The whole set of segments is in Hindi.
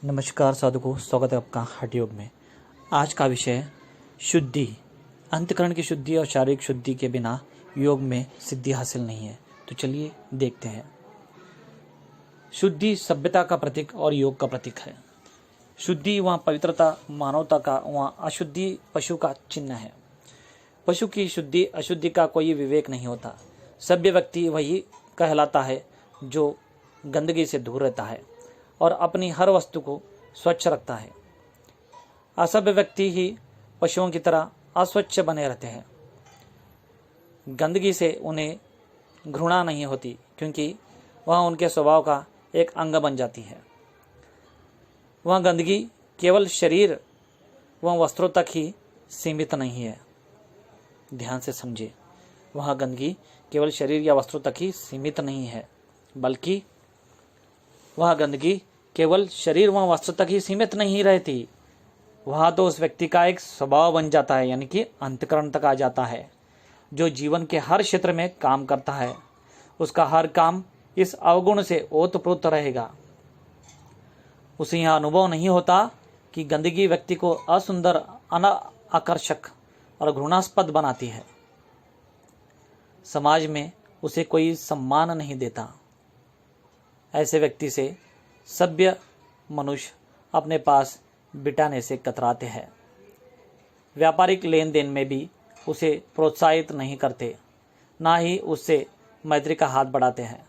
नमस्कार साधुकों, स्वागत है आपका हठ योग में। आज का विषय है शुद्धि। अंतःकरण की शुद्धि और शारीरिक शुद्धि के बिना योग में सिद्धि हासिल नहीं है। तो चलिए देखते हैं। शुद्धि सभ्यता का प्रतीक और योग का प्रतीक है। शुद्धि वहाँ पवित्रता, मानवता का, वहाँ अशुद्धि पशु का चिन्ह है। पशु की शुद्धि अशुद्धि का कोई विवेक नहीं होता। सभ्य व्यक्ति वही कहलाता है जो गंदगी से दूर रहता है और अपनी हर वस्तु को स्वच्छ रखता है। असभ्य व्यक्ति ही पशुओं की तरह अस्वच्छ बने रहते हैं। गंदगी से उन्हें घृणा नहीं होती क्योंकि वह उनके स्वभाव का एक अंग बन जाती है। वह गंदगी केवल शरीर व वस्त्रों तक ही सीमित नहीं है। ध्यान से समझे, वह गंदगी केवल शरीर या वस्त्रों तक ही सीमित नहीं है, बल्कि वह गंदगी केवल शरीर व वस्त्र तक ही सीमित नहीं रहती। वह तो उस व्यक्ति का एक स्वभाव बन जाता है, यानी कि अंतःकरण तक आ जाता है, जो जीवन के हर क्षेत्र में काम करता है। उसका हर काम इस अवगुण से ओतप्रोत रहेगा। उसे यह अनुभव नहीं होता कि गंदगी व्यक्ति को असुंदर, अनाकर्षक और घृणास्पद बनाती है। समाज में उसे कोई सम्मान नहीं देता। ऐसे व्यक्ति से सभ्य मनुष्य अपने पास बिठाने से कतराते हैं। व्यापारिक लेन देन में भी उसे प्रोत्साहित नहीं करते, ना ही उससे मैत्री का हाथ बढ़ाते हैं।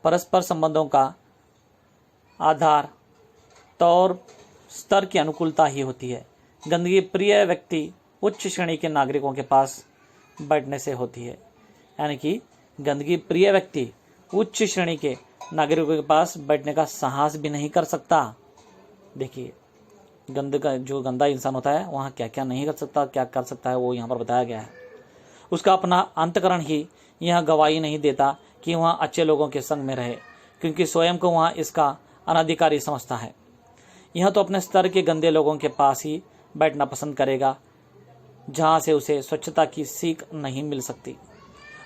परस्पर संबंधों का आधार तौर स्तर की अनुकूलता ही होती है। गंदगी प्रिय व्यक्ति उच्च श्रेणी के नागरिकों के पास बैठने से होती है, यानी कि गंदगी प्रिय व्यक्ति उच्च श्रेणी के नागरिकों के पास बैठने का साहस भी नहीं कर सकता। देखिए, जो गंदा इंसान होता है वहाँ क्या क्या नहीं कर सकता, क्या कर सकता है, वो यहाँ पर बताया गया है। उसका अपना अंतःकरण ही यह गवाही नहीं देता कि वहाँ अच्छे लोगों के संग में रहे, क्योंकि स्वयं को वहाँ इसका अनधिकारी समझता है। यह तो अपने स्तर के गंदे लोगों के पास ही बैठना पसंद करेगा, जहाँ से उसे स्वच्छता की सीख नहीं मिल सकती।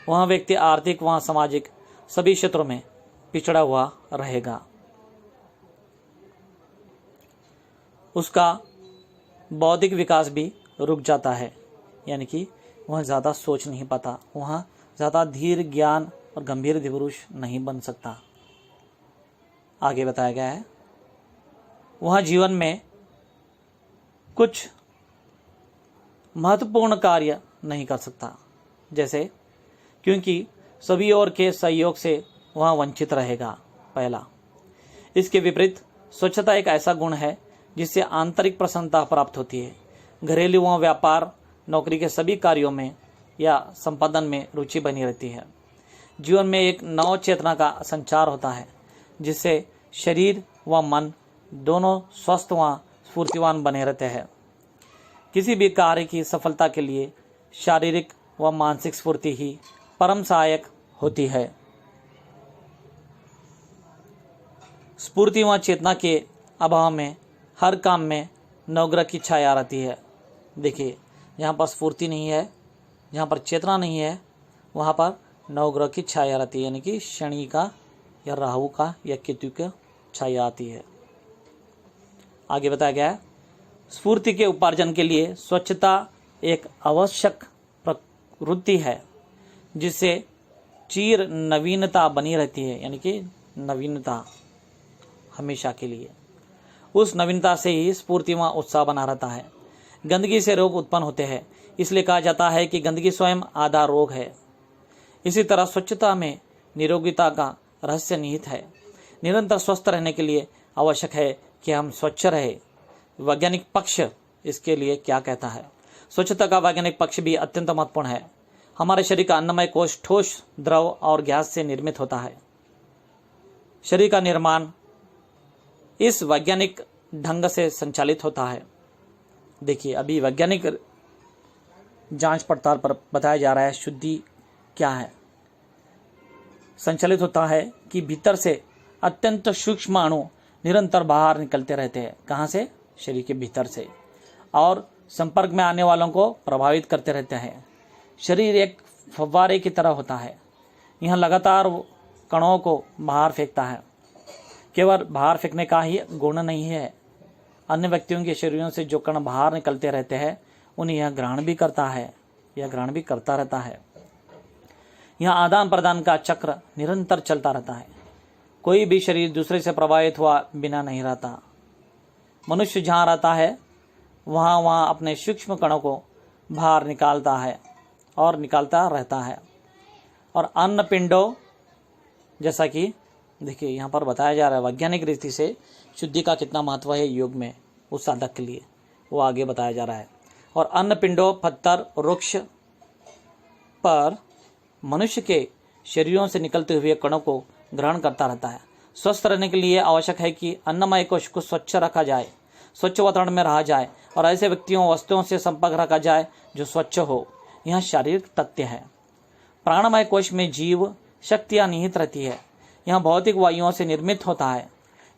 वहाँ व्यक्ति आर्थिक व सामाजिक सभी क्षेत्रों में पिछड़ा हुआ रहेगा। उसका बौद्धिक विकास भी रुक जाता है, यानी कि वह ज़्यादा सोच नहीं पाता। वह ज़्यादा धीर, ज्ञान और गंभीर पुरुष नहीं बन सकता। आगे बताया गया है, वह जीवन में कुछ महत्वपूर्ण कार्य नहीं कर सकता, जैसे क्योंकि सभी और के सहयोग से वह वंचित रहेगा। पहला, इसके विपरीत स्वच्छता एक ऐसा गुण है जिससे आंतरिक प्रसन्नता प्राप्त होती है। घरेलू व व्यापार, नौकरी के सभी कार्यों में या संपादन में रुचि बनी रहती है। जीवन में एक नव चेतना का संचार होता है, जिससे शरीर व मन दोनों स्वस्थ व स्फूर्तिवान बने रहते हैं। किसी भी कार्य की सफलता के लिए शारीरिक व मानसिक स्फूर्ति ही परम सहायक होती है। स्फूर्ति व चेतना के अभाव में हर काम में नवग्रह की छाया रहती है। देखिए, यहाँ पर स्फूर्ति नहीं है, यहाँ पर चेतना नहीं है, वहाँ पर नवग्रह की छाया रहती है, यानी कि शनि का या राहु का या केतु की छाया आती है। आगे बताया गया है, स्फूर्ति के उपार्जन के लिए स्वच्छता एक आवश्यक प्रवृत्ति है, जिससे चिर नवीनता बनी रहती है, यानी कि नवीनता हमेशा के लिए। उस नवीनता से ही स्फूर्ति व उत्साह बना रहता है। गंदगी से रोग उत्पन्न होते हैं, इसलिए कहा जाता है कि गंदगी स्वयं आधा रोग है। इसी तरह स्वच्छता में निरोगिता का रहस्य निहित है। निरंतर स्वस्थ रहने के लिए आवश्यक है कि हम स्वच्छ रहे। वैज्ञानिक पक्ष इसके लिए क्या कहता है? स्वच्छता का वैज्ञानिक पक्ष भी अत्यंत महत्वपूर्ण है। हमारे शरीर का अन्नमय कोश ठोस, द्रव और गैस से निर्मित होता है। शरीर का निर्माण इस वैज्ञानिक ढंग से संचालित होता है। देखिए, अभी वैज्ञानिक जांच पड़ताल पर बताया जा रहा है शुद्धि क्या है। संचालित होता है कि भीतर से अत्यंत सूक्ष्म अणु निरंतर बाहर निकलते रहते हैं। कहाँ से? शरीर के भीतर से, और संपर्क में आने वालों को प्रभावित करते रहते हैं। शरीर एक फव्वारे की तरह होता है, यह लगातार कणों को बाहर फेंकता है। केवल बाहर फेंकने का ही गुण नहीं है, अन्य व्यक्तियों के शरीरों से जो कण बाहर निकलते रहते हैं उन्हें यह ग्रहण भी करता है, यह ग्रहण भी करता रहता है। यह आदान प्रदान का चक्र निरंतर चलता रहता है। कोई भी शरीर दूसरे से प्रभावित हुआ बिना नहीं रहता। मनुष्य जहाँ रहता है वहाँ अपने सूक्ष्म कणों को बाहर निकालता है और निकालता रहता है। और अन्न पिंडों, जैसा कि देखिए यहाँ पर बताया जा रहा है वैज्ञानिक रीति से शुद्धि का कितना महत्व है योग में उस साधक के लिए, वो आगे बताया जा रहा है। और अन्न पिंडों, पत्थर, वृक्ष पर मनुष्य के शरीरों से निकलते हुए कणों को ग्रहण करता रहता है। स्वस्थ रहने के लिए आवश्यक है कि अन्नमय कोश को स्वच्छ रखा जाए, स्वच्छ वातावरण में रहा जाए और ऐसे व्यक्तियों वस्तुओं से संपर्क रखा जाए जो स्वच्छ हो। यह शारीरिक तथ्य है। प्राणमय कोश में जीव शक्तियां निहित रहती है। यह भौतिक वायुओं से निर्मित होता है।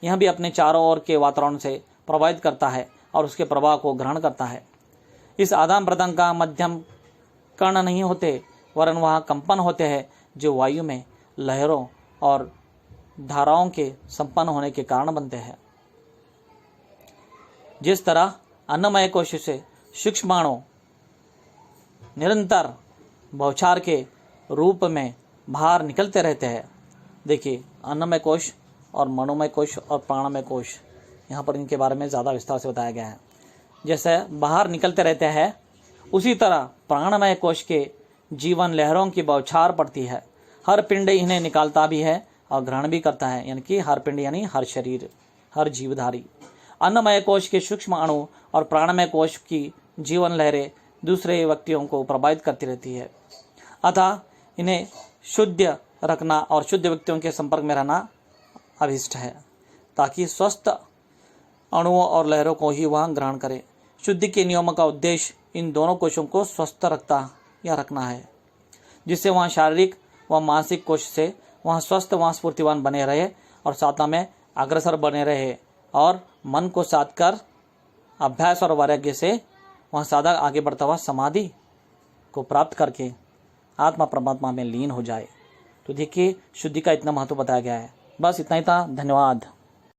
यह भी अपने चारों ओर के वातावरण से प्रभावित करता है और उसके प्रभाव को ग्रहण करता है। इस आदान प्रदान का मध्यम कण नहीं होते, वरन वहाँ कंपन होते हैं जो वायु में लहरों और धाराओं के संपन्न होने के कारण बनते हैं। जिस तरह अन्नमय कोश से सूक्ष्माणु निरंतर बौछार के रूप में बाहर निकलते रहते हैं। देखिए अन्नमय कोश और मनोमय कोश और प्राणमय कोश, यहाँ पर इनके बारे में ज़्यादा विस्तार से बताया गया है। जैसे बाहर निकलते रहते हैं उसी तरह प्राणमय कोश के जीवन लहरों की बौछार पड़ती है। हर पिंड इन्हें निकालता भी है और ग्रहण भी करता है, यानी कि हर पिंड यानी हर शरीर, हर जीवधारी। अन्नमय कोश के सूक्ष्म अणु और प्राणमय कोश की जीवन लहरें दूसरे व्यक्तियों को प्रभावित करती रहती है। अतः इन्हें शुद्ध रखना और शुद्ध व्यक्तियों के संपर्क में रहना अभिष्ट है, ताकि स्वस्थ अणुओं और लहरों को ही वह ग्रहण करे। शुद्धि के नियमों का उद्देश्य इन दोनों कोशों को स्वस्थ रखना है, जिससे वहाँ शारीरिक व मानसिक कोश से वहाँ स्वस्थ व स्फूर्तिवान बने रहे और साधना में अग्रसर बने रहे और मन को साध कर अभ्यास और वैराग्य से वहाँ साधक आगे बढ़ता हुआ समाधि को प्राप्त करके आत्मा परमात्मा में लीन हो जाए। तो देखिए शुद्धि का इतना महत्व बताया गया है। बस इतना ही था। धन्यवाद।